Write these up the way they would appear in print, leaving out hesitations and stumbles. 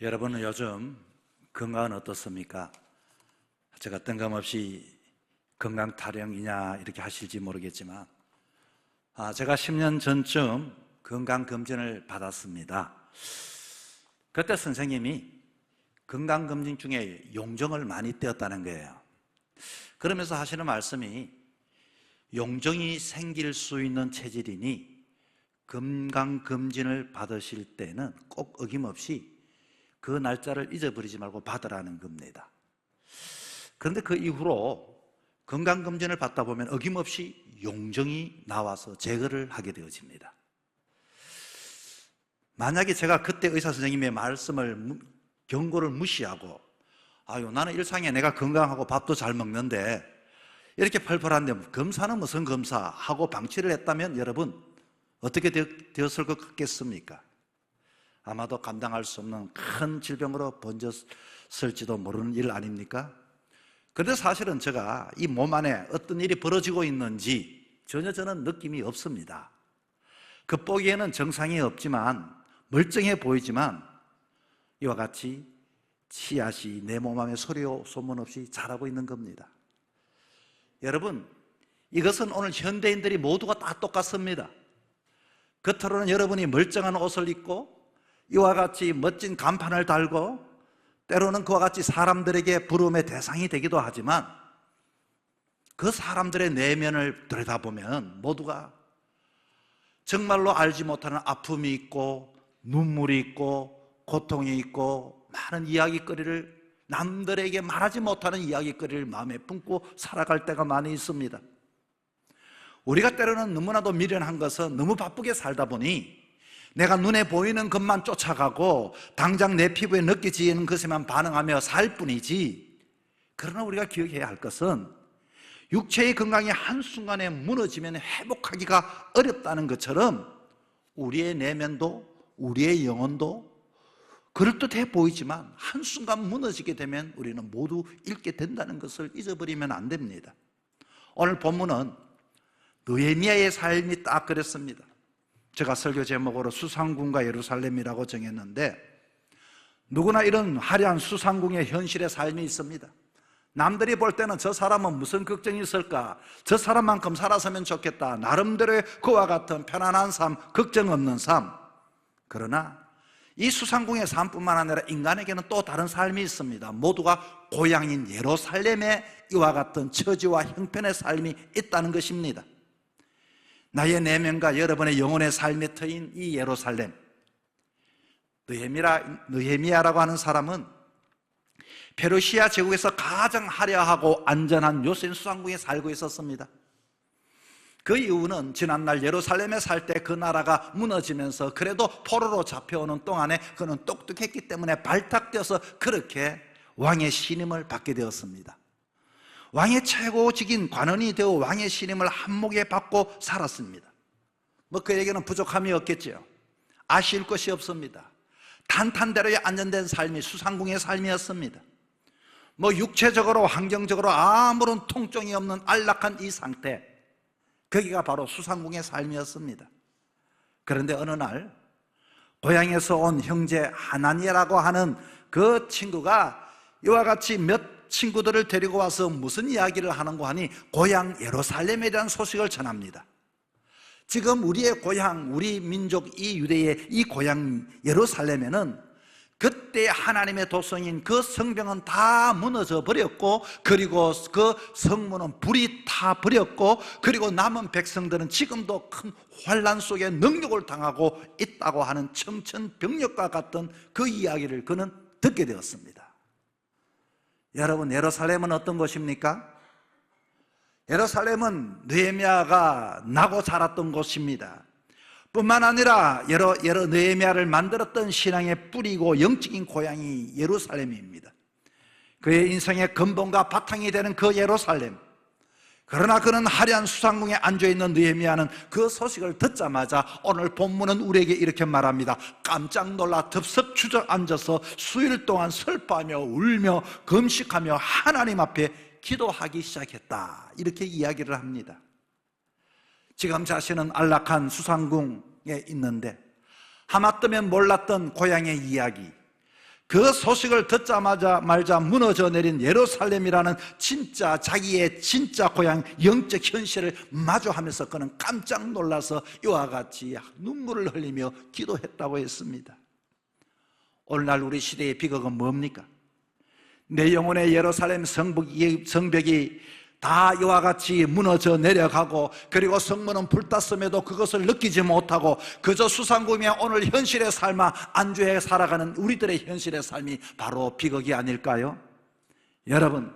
여러분은 요즘 건강은 어떻습니까? 제가 뜬금없이 건강 타령이냐 이렇게 하실지 모르겠지만 제가 10년 전쯤 건강검진을 받았습니다. 그때 선생님이 건강검진 중에 용종을 많이 떼었다는 거예요. 그러면서 하시는 말씀이 용종이 생길 수 있는 체질이니 건강검진을 받으실 때는 꼭 어김없이 그 날짜를 잊어버리지 말고 받으라는 겁니다. 그런데 그 이후로 건강검진을 받다 보면 어김없이 용종이 나와서 제거를 하게 되어집니다. 만약에 제가 그때 의사 선생님의 말씀을 경고를 무시하고 나는 일상에 내가 건강하고 밥도 잘 먹는데 이렇게 펄펄한데 검사는 무슨 검사 하고 방치를 했다면 여러분 어떻게 되었을 것 같겠습니까? 아마도 감당할 수 없는 큰 질병으로 번졌을지도 모르는 일 아닙니까? 그런데 사실은 제가 이 몸 안에 어떤 일이 벌어지고 있는지 전혀 저는 느낌이 없습니다. 겉보기에는 정상이 없지만 멀쩡해 보이지만 이와 같이 씨앗이 내 몸 안에 소리요 소문 없이 자라고 있는 겁니다. 여러분, 이것은 오늘 현대인들이 모두가 다 똑같습니다. 겉으로는 여러분이 멀쩡한 옷을 입고 이와 같이 멋진 간판을 달고 때로는 그와 같이 사람들에게 부름의 대상이 되기도 하지만 그 사람들의 내면을 들여다보면 모두가 정말로 알지 못하는 아픔이 있고 눈물이 있고 고통이 있고 많은 이야기거리를 남들에게 말하지 못하는 이야기거리를 마음에 품고 살아갈 때가 많이 있습니다. 우리가 때로는 너무나도 미련한 것은 너무 바쁘게 살다 보니 내가 눈에 보이는 것만 쫓아가고 당장 내 피부에 느껴지는 것에만 반응하며 살 뿐이지, 그러나 우리가 기억해야 할 것은 육체의 건강이 한순간에 무너지면 회복하기가 어렵다는 것처럼 우리의 내면도 우리의 영혼도 그럴듯해 보이지만 한순간 무너지게 되면 우리는 모두 잃게 된다는 것을 잊어버리면 안 됩니다. 오늘 본문은 느헤미야의 삶이 딱 그랬습니다. 제가 설교 제목으로 수상궁과 예루살렘이라고 정했는데 누구나 이런 화려한 수상궁의 현실의 삶이 있습니다. 남들이 볼 때는 저 사람은 무슨 걱정이 있을까? 저 사람만큼 살았으면 좋겠다. 나름대로의 그와 같은 편안한 삶, 걱정 없는 삶. 그러나 이 수상궁의 삶뿐만 아니라 인간에게는 또 다른 삶이 있습니다. 모두가 고향인 예루살렘에 이와 같은 처지와 형편의 삶이 있다는 것입니다. 나의 내면과 여러분의 영혼의 삶의 터인 이 예루살렘, 느헤미야라고 하는 사람은 페르시아 제국에서 가장 화려하고 안전한 요센 수상궁에 살고 있었습니다. 그 이유는 지난날 예루살렘에 살 때 그 나라가 무너지면서 그래도 포로로 잡혀오는 동안에 그는 똑똑했기 때문에 발탁되어서 그렇게 왕의 신임을 받게 되었습니다. 왕의 최고직인 관원이 되어 왕의 신임을 한몫에 받고 살았습니다. 그에게는 부족함이 없겠지요. 아쉬울 것이 없습니다. 탄탄대로의 안전된 삶이 수상궁의 삶이었습니다. 육체적으로 환경적으로 아무런 통증이 없는 안락한 이 상태, 거기가 바로 수상궁의 삶이었습니다. 그런데 어느 날 고향에서 온 형제 하나니아라고 하는 그 친구가 이와 같이 몇 친구들을 데리고 와서 무슨 이야기를 하는고 하니 고향 예루살렘에 대한 소식을 전합니다. 지금 우리의 고향, 우리 민족 이 유대의 이 고향 예루살렘에는 그때 하나님의 도성인 그 성벽은 다 무너져 버렸고 그리고 그 성문은 불이 타 버렸고 그리고 남은 백성들은 지금도 큰 환난 속에 능욕을 당하고 있다고 하는 청천벽력과 같은 그 이야기를 그는 듣게 되었습니다. 여러분, 예루살렘은 어떤 곳입니까? 예루살렘은 느헤미야가 나고 자랐던 곳입니다. 뿐만 아니라 느헤미야를 만들었던 신앙의 뿌리고 영적인 고향이 예루살렘입니다. 그의 인생의 근본과 바탕이 되는 그 예루살렘. 그러나 그는 화려한 수상궁에 앉아있는 느헤미야는 그 소식을 듣자마자 오늘 본문은 우리에게 이렇게 말합니다. 깜짝 놀라 덥석 주저앉아서 수일 동안 슬퍼하며 울며 금식하며 하나님 앞에 기도하기 시작했다, 이렇게 이야기를 합니다. 지금 자신은 안락한 수상궁에 있는데 하마터면 몰랐던 고향의 이야기, 그 소식을 듣자마자 말자 무너져 내린 예루살렘이라는 진짜 자기의 진짜 고향 영적 현실을 마주하면서 그는 깜짝 놀라서 이와 같이 눈물을 흘리며 기도했다고 했습니다. 오늘날 우리 시대의 비극은 뭡니까? 내 영혼의 예루살렘 성벽이 다 이와 같이 무너져 내려가고, 그리고 성문은 불탔음에도 그것을 느끼지 못하고 그저 수상궁에 오늘 현실의 삶아 안주해 살아가는 우리들의 현실의 삶이 바로 비극이 아닐까요? 여러분,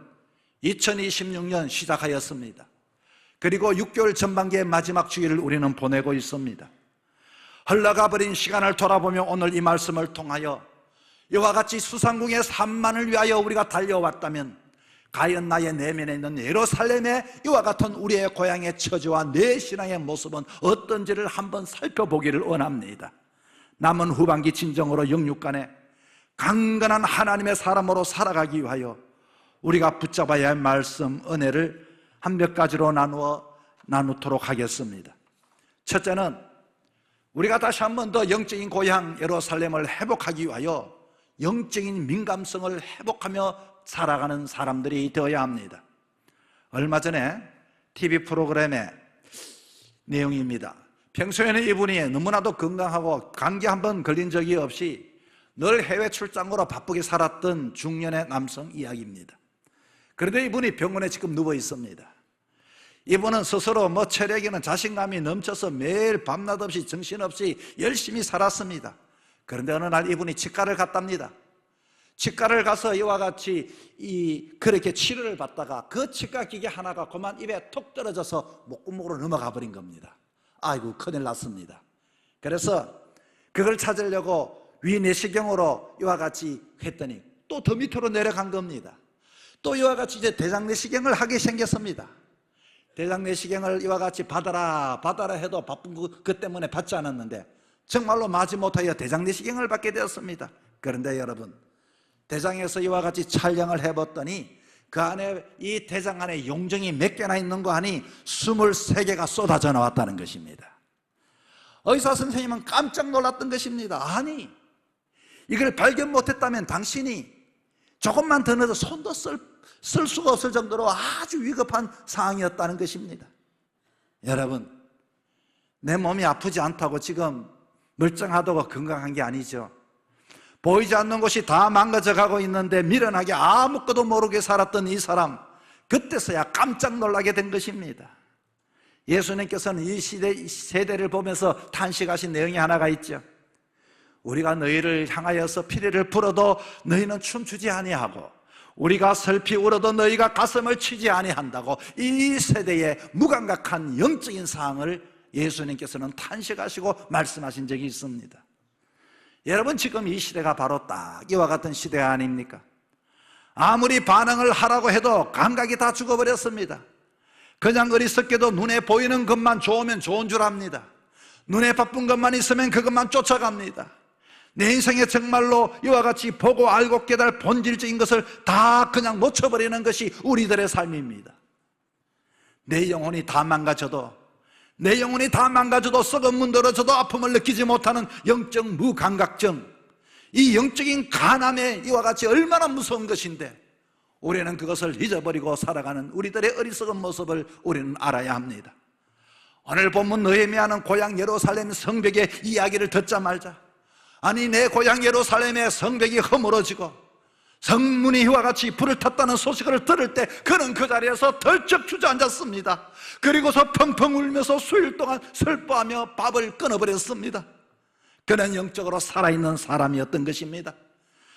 2026년 시작하였습니다. 그리고 6개월 전반기의 마지막 주일을 우리는 보내고 있습니다. 흘러가 버린 시간을 돌아보며 오늘 이 말씀을 통하여 이와 같이 수상궁의 산만을 위하여 우리가 달려왔다면, 과연 나의 내면에 있는 예루살렘의 이와 같은 우리의 고향의 처지와 내 신앙의 모습은 어떤지를 한번 살펴보기를 원합니다. 남은 후반기 진정으로 영육간에 강건한 하나님의 사람으로 살아가기 위하여 우리가 붙잡아야 할 말씀, 은혜를 한 몇 가지로 나누도록 하겠습니다. 첫째는 우리가 다시 한 번 더 영적인 고향 예루살렘을 회복하기 위하여 영적인 민감성을 회복하며 살아가는 사람들이 되어야 합니다. 얼마 전에 TV 프로그램의 내용입니다. 평소에는 이분이 너무나도 건강하고 감기 한 번 걸린 적이 없이 늘 해외 출장으로 바쁘게 살았던 중년의 남성 이야기입니다. 그런데 이분이 병원에 지금 누워 있습니다. 이분은 스스로 체력에는 자신감이 넘쳐서 매일 밤낮 없이 정신없이 열심히 살았습니다. 그런데 어느 날 이분이 치과를 갔답니다. 치과를 가서 이와 같이 그렇게 치료를 받다가 그 치과 기계 하나가 그만 입에 톡 떨어져서 목구멍으로 넘어가 버린 겁니다. 아이고, 큰일 났습니다. 그래서 그걸 찾으려고 위내시경으로 이와 같이 했더니 또 더 밑으로 내려간 겁니다. 또 이와 같이 이제 대장내시경을 하게 생겼습니다. 대장내시경을 이와 같이 받아라 해도 바쁜 그 때문에 받지 않았는데 정말로 마지 못하여 대장내시경을 받게 되었습니다. 그런데 여러분, 대장에서 이와 같이 촬영을 해봤더니 그 안에, 이 대장 안에 용종이 몇 개나 있는 거 아니 23개가 쏟아져 나왔다는 것입니다. 의사 선생님은 깜짝 놀랐던 것입니다. 아니, 이걸 발견 못했다면 당신이 조금만 더 늦어 손도 쓸 수가 없을 정도로 아주 위급한 상황이었다는 것입니다. 여러분, 내 몸이 아프지 않다고 지금 멀쩡하다고 건강한 게 아니죠. 보이지 않는 곳이 다 망가져가고 있는데 미련하게 아무것도 모르게 살았던 이 사람, 그때서야 깜짝 놀라게 된 것입니다. 예수님께서는 이 세대를 보면서 탄식하신 내용이 하나가 있죠. 우리가 너희를 향하여서 피리를 불어도 너희는 춤추지 아니하고 우리가 슬피 울어도 너희가 가슴을 치지 아니한다고, 이 세대의 무감각한 영적인 상황을 예수님께서는 탄식하시고 말씀하신 적이 있습니다. 여러분, 지금 이 시대가 바로 딱 이와 같은 시대 아닙니까? 아무리 반응을 하라고 해도 감각이 다 죽어버렸습니다. 그냥 어리석게도 눈에 보이는 것만 좋으면 좋은 줄 압니다. 눈에 바쁜 것만 있으면 그것만 쫓아갑니다. 내 인생에 정말로 이와 같이 보고 알고 깨달을 본질적인 것을 다 그냥 놓쳐버리는 것이 우리들의 삶입니다. 내 영혼이 다 망가져도 썩은 문드러져도 아픔을 느끼지 못하는 영적 무감각증, 이 영적인 가난에 이와 같이 얼마나 무서운 것인데 우리는 그것을 잊어버리고 살아가는 우리들의 어리석은 모습을 우리는 알아야 합니다. 오늘 본문 느헤미야는 고향 예루살렘 성벽의 이야기를 듣자 말자, 아니 내 고향 예루살렘의 성벽이 허물어지고 성문이 이와 같이 불을 탔다는 소식을 들을 때 그는 그 자리에서 덜쩍 주저앉았습니다. 그리고서 펑펑 울면서 수일 동안 슬퍼하며 밥을 끊어버렸습니다. 그는 영적으로 살아있는 사람이었던 것입니다.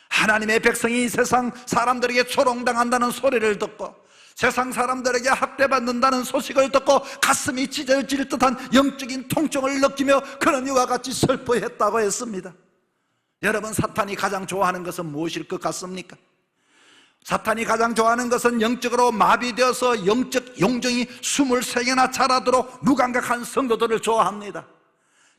하나님의 백성이 세상 사람들에게 조롱당한다는 소리를 듣고 세상 사람들에게 학대받는다는 소식을 듣고 가슴이 찢어질 듯한 영적인 통증을 느끼며 그는 이와 같이 슬퍼했다고 했습니다. 여러분, 사탄이 가장 좋아하는 것은 무엇일 것 같습니까? 사탄이 가장 좋아하는 것은 영적으로 마비되어서 영적 용종이 23개나 자라도록 무감각한 성도들을 좋아합니다.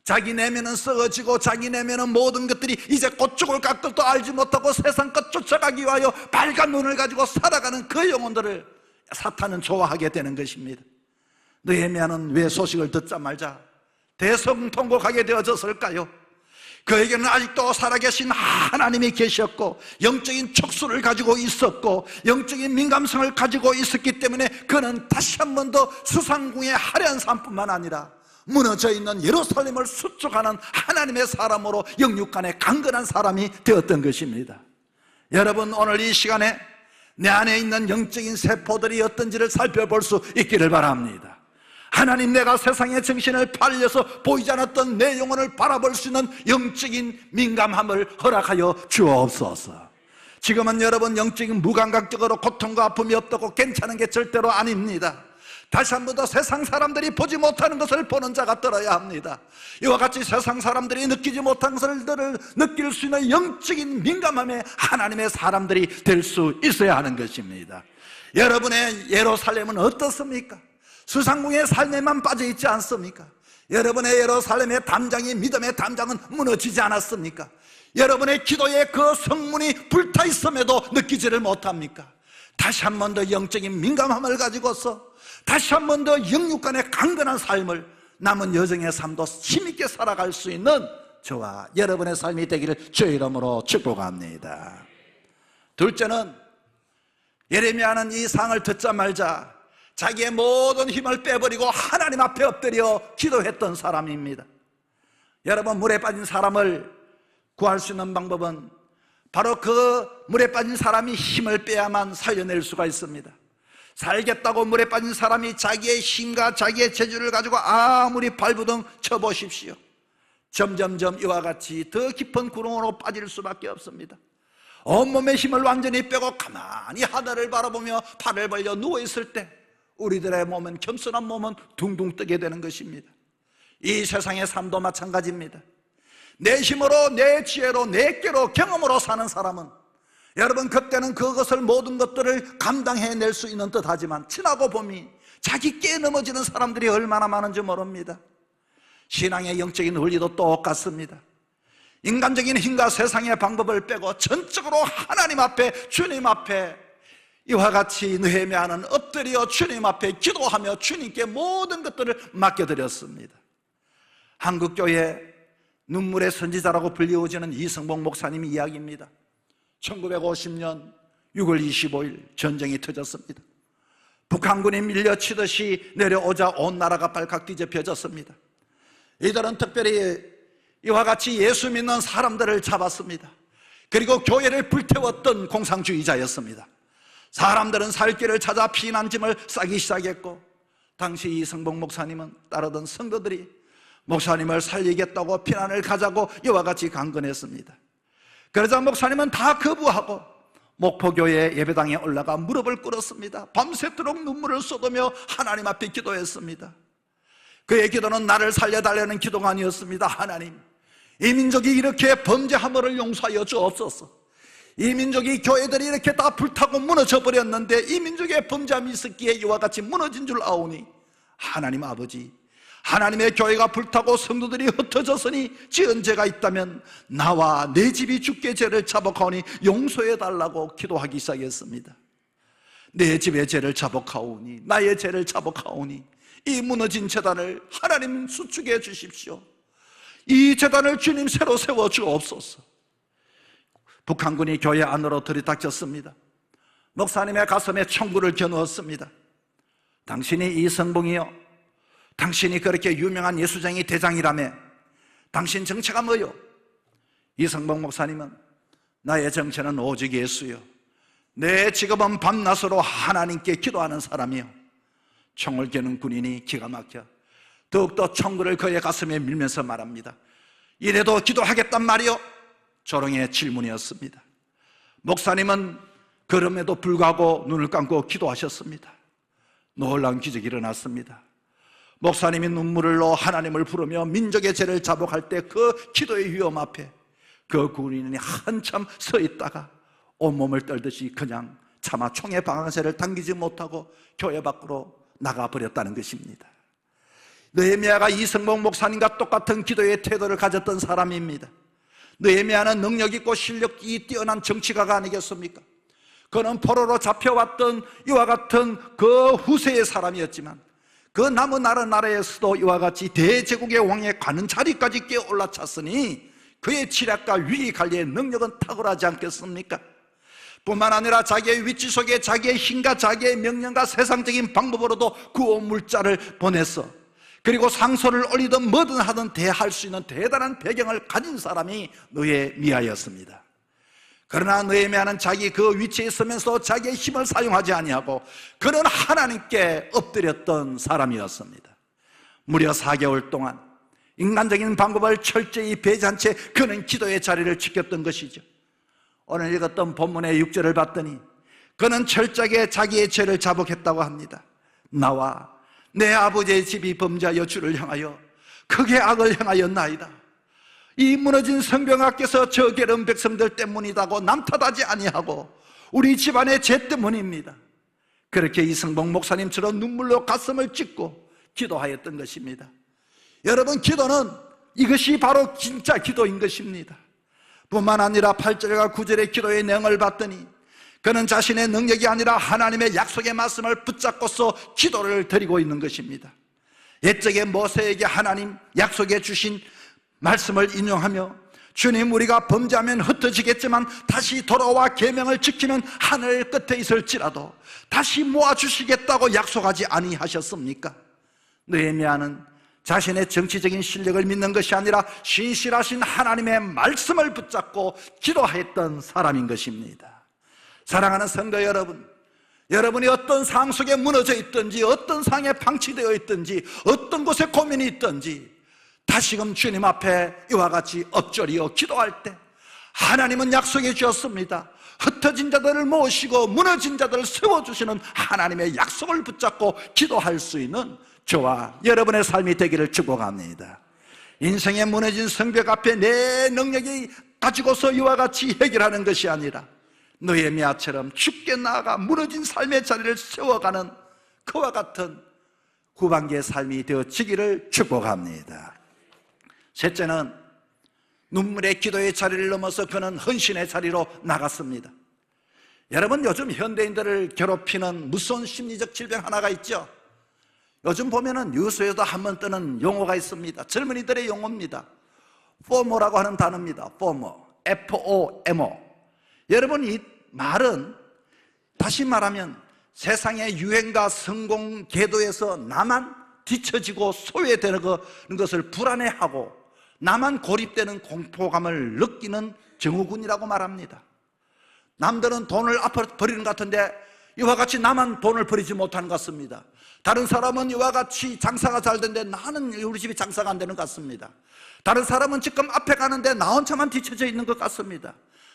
자기 내면은 썩어지고 자기 내면은 모든 것들이 이제 곧 죽을 각들도 알지 못하고 세상 것 쫓아가기 위하여 빨간 눈을 가지고 살아가는 그 영혼들을 사탄은 좋아하게 되는 것입니다. 느헤미야는 왜 소식을 듣자마자 대성통곡하게 되어졌을까요? 그에게는 아직도 살아계신 하나님이 계셨고 영적인 촉수를 가지고 있었고 영적인 민감성을 가지고 있었기 때문에 그는 다시 한 번 더 수상궁의 화려한 삶뿐만 아니라 무너져 있는 예루살렘을 수축하는 하나님의 사람으로 영육간의 강건한 사람이 되었던 것입니다. 여러분, 오늘 이 시간에 내 안에 있는 영적인 세포들이 어떤지를 살펴볼 수 있기를 바랍니다. 하나님, 내가 세상의 정신을 팔려서 보이지 않았던 내 영혼을 바라볼 수 있는 영적인 민감함을 허락하여 주옵소서. 지금은 여러분 영적인 무감각적으로 고통과 아픔이 없다고 괜찮은 게 절대로 아닙니다. 다시 한 번 더 세상 사람들이 보지 못하는 것을 보는 자가 들어야 합니다. 이와 같이 세상 사람들이 느끼지 못한 것을 느낄 수 있는 영적인 민감함에 하나님의 사람들이 될 수 있어야 하는 것입니다. 여러분의 예루살렘은 어떻습니까? 수상궁의 삶에만 빠져있지 않습니까? 여러분의 예루살렘의 담장이, 믿음의 담장은 무너지지 않았습니까? 여러분의 기도에 그 성문이 불타있음에도 느끼지를 못합니까? 다시 한 번 더 영적인 민감함을 가지고서 다시 한 번 더 영육간의 강건한 삶을 남은 여정의 삶도 힘있게 살아갈 수 있는 저와 여러분의 삶이 되기를 주의 이름으로 축복합니다. 둘째는, 예레미야는 이 상을 듣자마자 자기의 모든 힘을 빼버리고 하나님 앞에 엎드려 기도했던 사람입니다. 여러분, 물에 빠진 사람을 구할 수 있는 방법은 바로 그 물에 빠진 사람이 힘을 빼야만 살려낼 수가 있습니다. 살겠다고 물에 빠진 사람이 자기의 힘과 자기의 재주를 가지고 아무리 발부둥 쳐보십시오, 점점점 이와 같이 더 깊은 구렁으로 빠질 수밖에 없습니다. 온몸의 힘을 완전히 빼고 가만히 하늘을 바라보며 팔을 벌려 누워있을 때 우리들의 몸은, 겸손한 몸은 둥둥 뜨게 되는 것입니다. 이 세상의 삶도 마찬가지입니다. 내 힘으로, 내 지혜로, 내 꾀로, 경험으로 사는 사람은 여러분, 그때는 그것을, 모든 것들을 감당해낼 수 있는 듯 하지만 지나고 보니 자기 깨 넘어지는 사람들이 얼마나 많은지 모릅니다. 신앙의 영적인 원리도 똑같습니다. 인간적인 힘과 세상의 방법을 빼고 전적으로 하나님 앞에, 주님 앞에 이와 같이 느헤미야는 엎드려 주님 앞에 기도하며 주님께 모든 것들을 맡겨드렸습니다. 한국교회 눈물의 선지자라고 불리워지는 이성복 목사님의 이야기입니다. 1950년 6월 25일 전쟁이 터졌습니다. 북한군이 밀려치듯이 내려오자 온 나라가 발칵 뒤집혀졌습니다. 이들은 특별히 이와 같이 예수 믿는 사람들을 잡았습니다. 그리고 교회를 불태웠던 공산주의자였습니다. 사람들은 살 길을 찾아 피난짐을 싸기 시작했고, 당시 이성복 목사님은 따르던 성도들이 목사님을 살리겠다고 피난을 가자고 이와 같이 강건했습니다. 그러자 목사님은 다 거부하고 목포교회 예배당에 올라가 무릎을 꿇었습니다. 밤새도록 눈물을 쏟으며 하나님 앞에 기도했습니다. 그의 기도는 나를 살려달라는 기도가 아니었습니다. 하나님, 이 민족이 이렇게 범죄함을 용서하여 주옵소서. 이 민족이, 교회들이 이렇게 다 불타고 무너져 버렸는데 이 민족의 범죄함이 있었기에 이와 같이 무너진 줄 아오니, 하나님 아버지, 하나님의 교회가 불타고 성도들이 흩어졌으니 지은 죄가 있다면 나와 내 집이 주께 죄를 자복하오니 용서해달라고 기도하기 시작했습니다. 내 집의 죄를 자복하오니, 나의 죄를 자복하오니 이 무너진 제단을 하나님 수축해 주십시오. 이 제단을 주님 새로 세워 주옵소서. 북한군이 교회 안으로 들이닥쳤습니다. 목사님의 가슴에 총구를 겨누었습니다. 당신이 이성봉이요, 당신이 그렇게 유명한 예수쟁이 대장이라며 당신 정체가 뭐요? 이성봉 목사님은 나의 정체는 오직 예수요, 내 직업은 밤낮으로 하나님께 기도하는 사람이요. 총을 겨눈 군인이 기가 막혀 더욱더 총구를 그의 가슴에 밀면서 말합니다. 이래도 기도하겠단 말이요? 조롱의 질문이었습니다. 목사님은 그럼에도 불구하고 눈을 감고 기도하셨습니다. 놀라운 기적이 일어났습니다. 목사님이 눈물을 흘러 하나님을 부르며 민족의 죄를 자복할 때 그 기도의 위험 앞에 그 군인이 한참 서 있다가 온몸을 떨듯이 그냥 차마 총의 방아쇠를 당기지 못하고 교회 밖으로 나가버렸다는 것입니다. 느헤미야가 이성복 목사님과 똑같은 기도의 태도를 가졌던 사람입니다. 느헤미야는 능력 있고 실력이 뛰어난 정치가가 아니겠습니까? 그는 포로로 잡혀왔던 이와 같은 그 후세의 사람이었지만 그 남은 나라에서도 이와 같이 대제국의 왕에 가는 자리까지 끼어 올라찼으니 그의 지략과 위기 관리의 능력은 탁월하지 않겠습니까? 뿐만 아니라 자기의 위치 속에 자기의 힘과 자기의 명령과 세상적인 방법으로도 구호 물자를 보내서, 그리고 상소를 올리든 뭐든 하든 대할 수 있는 대단한 배경을 가진 사람이 느헤미야였습니다. 그러나 느헤미야는 자기 그 위치에 있으면서 자기의 힘을 사용하지 아니하고 그는 하나님께 엎드렸던 사람이었습니다. 무려 4개월 동안 인간적인 방법을 철저히 배제한 채 그는 기도의 자리를 지켰던 것이죠. 오늘 읽었던 본문의 6절을 봤더니 그는 철저하게 자기의 죄를 자복했다고 합니다. 나와 내 아버지의 집이 범죄하여 주를 향하여 크게 악을 행하였나이다. 이 무너진 성벽 앞에서 저 게으른 백성들 때문이다고 남탓하지 아니하고 우리 집안의 죄 때문입니다. 그렇게 이승복 목사님처럼 눈물로 가슴을 찢고 기도하였던 것입니다. 여러분, 기도는 이것이 바로 진짜 기도인 것입니다. 뿐만 아니라 8절과 9절의 기도의 내용을 봤더니 그는 자신의 능력이 아니라 하나님의 약속의 말씀을 붙잡고서 기도를 드리고 있는 것입니다. 옛적에 모세에게 하나님 약속해 주신 말씀을 인용하며, 주님, 우리가 범죄하면 흩어지겠지만 다시 돌아와 계명을 지키면 하늘 끝에 있을지라도 다시 모아주시겠다고 약속하지 아니하셨습니까? 느헤미야는 자신의 정치적인 실력을 믿는 것이 아니라 신실하신 하나님의 말씀을 붙잡고 기도했던 사람인 것입니다. 사랑하는 성도 여러분, 여러분이 어떤 상황 속에 무너져 있든지, 어떤 상황에 방치되어 있든지, 어떤 곳에 고민이 있든지 다시금 주님 앞에 이와 같이 엎드려 기도할 때 하나님은 약속해 주셨습니다. 흩어진 자들을 모으시고 무너진 자들을 세워주시는 하나님의 약속을 붙잡고 기도할 수 있는 저와 여러분의 삶이 되기를 축복합니다. 인생의 무너진 성벽 앞에 내 능력이 가지고서 이와 같이 해결하는 것이 아니라 느헤미야처럼 죽게 나아가 무너진 삶의 자리를 세워가는 그와 같은 후반기의 삶이 되어지기를 축복합니다. 셋째는 눈물의 기도의 자리를 넘어서 그는 헌신의 자리로 나갔습니다. 여러분, 요즘 현대인들을 괴롭히는 무서운 심리적 질병 하나가 있죠. 요즘 보면은 뉴스에도 한번 뜨는 용어가 있습니다. 젊은이들의 용어입니다. 포모라고 하는 단어입니다. 포모, FOMO. 여러분, 이 말은 다시 말하면 세상의 유행과 성공 궤도에서 나만 뒤처지고 소외되는 것을 불안해하고 나만 고립되는 공포감을 느끼는 증후군이라고 말합니다. 남들은 돈을 앞으로 버리는 것 같은데 이와 같이 나만 돈을 버리지 못하는 것 같습니다. 다른 사람은 이와 같이 장사가 잘 되는데 나는 우리 집이 장사가 안 되는 것 같습니다. 다른 사람은 지금 앞에 가는데 나 혼자만 뒤처져 있는 것 같습니다.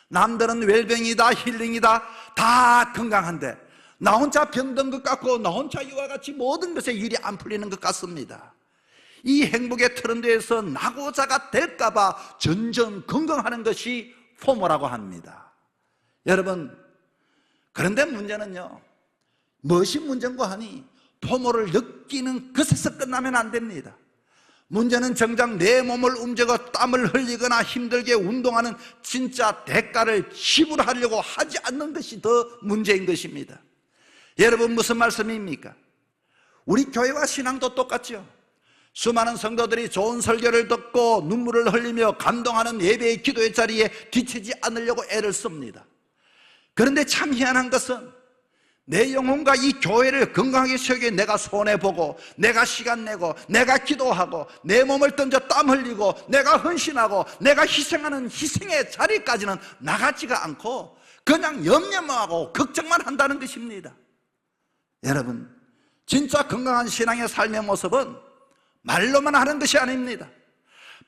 남들은 웰빙이다, 힐링이다, 다 건강한데 나 혼자 병든 것 같고 나 혼자 이와 같이 모든 것에 일이 안 풀리는 것 같습니다. 이 행복의 트렌드에서 낙오자가 될까봐 전전긍긍하는 것이 포모라고 합니다. 여러분, 그런데 문제는요, 무엇이 문제인고 하니 포모를 느끼는 것에서 끝나면 안 됩니다. 문제는 정작 내 몸을 움직여 땀을 흘리거나 힘들게 운동하는 진짜 대가를 지불하려고 하지 않는 것이 더 문제인 것입니다. 여러분, 무슨 말씀입니까? 우리 교회와 신앙도 똑같죠. 수많은 성도들이 좋은 설교를 듣고 눈물을 흘리며 감동하는 예배의 기도의 자리에 뒤치지 않으려고 애를 씁니다. 그런데 참 희한한 것은 내 영혼과 이 교회를 건강하게 세우기 위해 내가 손해보고 내가 시간 내고 내가 기도하고 내 몸을 던져 땀 흘리고 내가 헌신하고 내가 희생하는 희생의 자리까지는 나가지가 않고 그냥 염려만 하고 걱정만 한다는 것입니다. 여러분, 진짜 건강한 신앙의 삶의 모습은 말로만 하는 것이 아닙니다.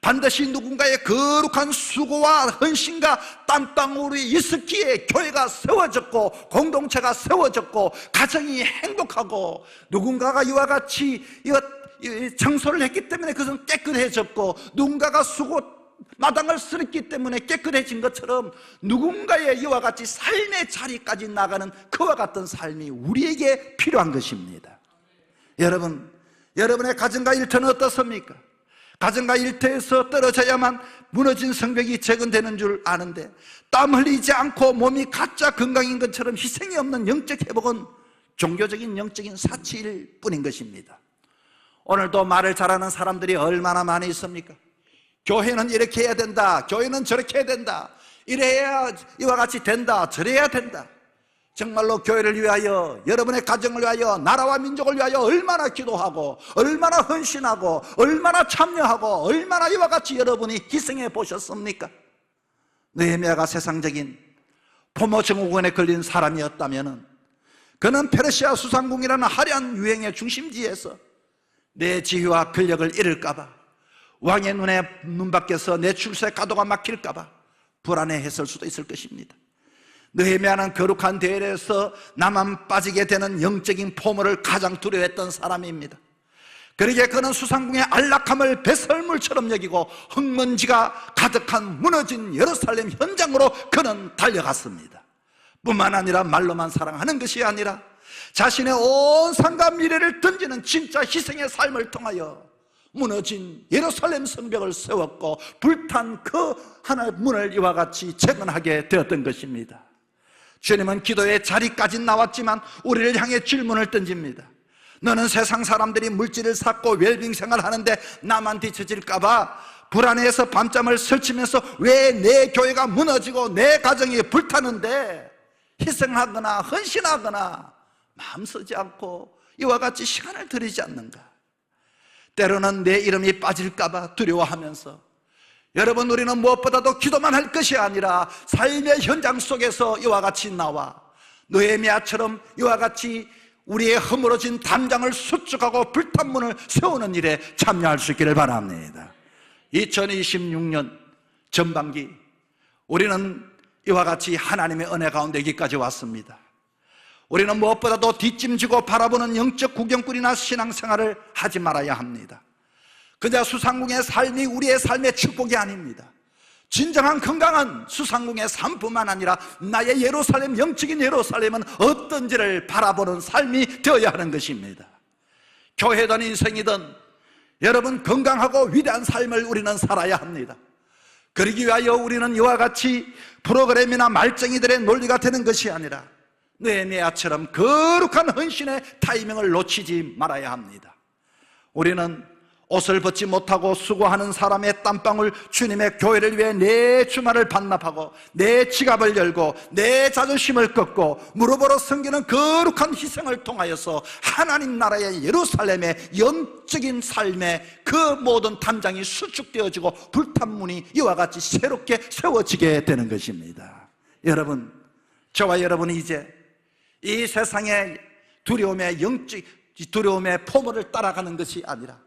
반드시 누군가의 거룩한 수고와 헌신과 땀방울이 있었기에 교회가 세워졌고 공동체가 세워졌고 가정이 행복하고 누군가가 이와 같이 청소를 했기 때문에 그것은 깨끗해졌고 누군가가 수고 마당을 쓸었기 때문에 깨끗해진 것처럼 누군가의 이와 같이 삶의 자리까지 나가는 그와 같은 삶이 우리에게 필요한 것입니다. 여러분, 여러분의 가정과 일터는 어떻습니까? 가정과 일터에서 떨어져야만 무너진 성벽이 재건되는 줄 아는데 땀 흘리지 않고 몸이 가짜 건강인 것처럼 희생이 없는 영적 회복은 종교적인 영적인 사치일 뿐인 것입니다. 오늘도 말을 잘하는 사람들이 얼마나 많이 있습니까? 교회는 이렇게 해야 된다, 교회는 저렇게 해야 된다, 이래야 이와 같이 된다, 저래야 된다. 정말로 교회를 위하여, 여러분의 가정을 위하여, 나라와 민족을 위하여 얼마나 기도하고, 얼마나 헌신하고, 얼마나 참여하고, 얼마나 이와 같이 여러분이 희생해 보셨습니까? 느헤미야가 세상적인 포모 증후군에 걸린 사람이었다면 그는 페르시아 수상궁이라는 화려한 유행의 중심지에서 내 지위와 권력을 잃을까봐, 왕의 눈 밖에서 내 출세 가도가 막힐까봐 불안해했을 수도 있을 것입니다. 느헤미야는 거룩한 대회에서 나만 빠지게 되는 영적인 포모를 가장 두려워했던 사람입니다. 그러기에 그는 수상궁의 안락함을 배설물처럼 여기고 흙먼지가 가득한 무너진 예루살렘 현장으로 그는 달려갔습니다. 뿐만 아니라 말로만 사랑하는 것이 아니라 자신의 온 삶과 미래를 던지는 진짜 희생의 삶을 통하여 무너진 예루살렘 성벽을 세웠고 불탄 그 하나의 문을 이와 같이 재건하게 되었던 것입니다. 주님은 기도의 자리까지 나왔지만 우리를 향해 질문을 던집니다. 너는 세상 사람들이 물질을 쌓고 웰빙 생활하는데 나만 뒤처질까봐 불안해서 밤잠을 설치면서 왜 내 교회가 무너지고 내 가정이 불타는데 희생하거나 헌신하거나 마음 쓰지 않고 이와 같이 시간을 들이지 않는가? 때로는 내 이름이 빠질까봐 두려워하면서, 여러분, 우리는 무엇보다도 기도만 할 것이 아니라 삶의 현장 속에서 이와 같이 나와 느헤미야처럼 이와 같이 우리의 허물어진 담장을 수축하고 불탄 문을 세우는 일에 참여할 수 있기를 바랍니다. 2026년 전반기 우리는 이와 같이 하나님의 은혜 가운데 여기까지 왔습니다. 우리는 무엇보다도 뒷짐지고 바라보는 영적 구경꾼이나 신앙생활을 하지 말아야 합니다. 그저 수상궁의 삶이 우리의 삶의 축복이 아닙니다. 진정한 건강한 수상궁의 삶뿐만 아니라 나의 예루살렘, 영적인 예루살렘은 어떤지를 바라보는 삶이 되어야 하는 것입니다. 교회든 인생이든 여러분, 건강하고 위대한 삶을 우리는 살아야 합니다. 그러기 위하여 우리는 이와 같이 프로그램이나 말쟁이들의 논리가 되는 것이 아니라 느헤미야처럼 거룩한 헌신의 타이밍을 놓치지 말아야 합니다. 우리는 옷을 벗지 못하고 수고하는 사람의 땀방울 주님의 교회를 위해 내 주말을 반납하고 내 지갑을 열고 내 자존심을 꺾고 무릎으로 섬기는 거룩한 희생을 통하여서 하나님 나라의 예루살렘의 영적인 삶의 그 모든 담장이 수축되어지고 불탄 문이 이와 같이 새롭게 세워지게 되는 것입니다. 여러분, 저와 여러분이 이제 이 세상의 두려움의 두려움의 포모를 따라가는 것이 아니라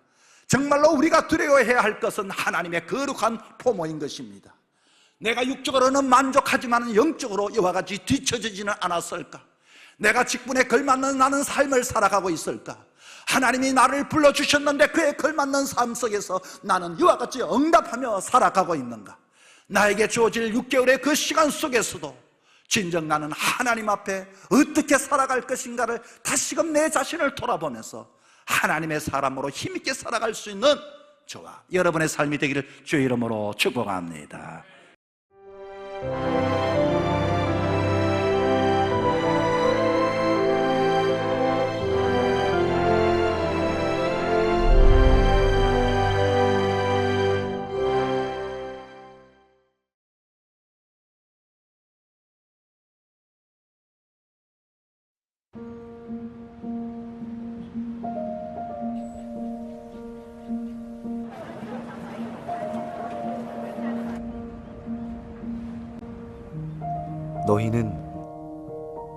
정말로 우리가 두려워해야 할 것은 하나님의 거룩한 포모인 것입니다. 내가 육적으로는 만족하지만 영적으로 이와 같이 뒤처지지는 않았을까? 내가 직분에 걸맞는 나는 삶을 살아가고 있을까? 하나님이 나를 불러주셨는데 그에 걸맞는 삶 속에서 나는 이와 같이 응답하며 살아가고 있는가? 나에게 주어질 6개월의 그 시간 속에서도 진정 나는 하나님 앞에 어떻게 살아갈 것인가를 다시금 내 자신을 돌아보면서 하나님의 사람으로 힘있게 살아갈 수 있는 저와 여러분의 삶이 되기를 주의 이름으로 축복합니다. 너희는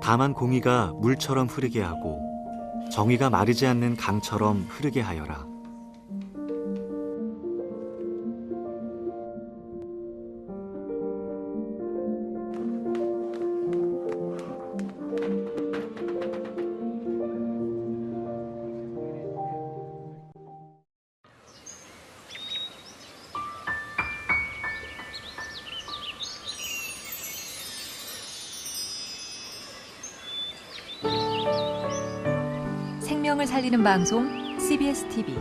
다만 공의가 물처럼 흐르게 하고 정의가 마르지 않는 강처럼 흐르게 하여라. 생명을 살리는 방송 CBS TV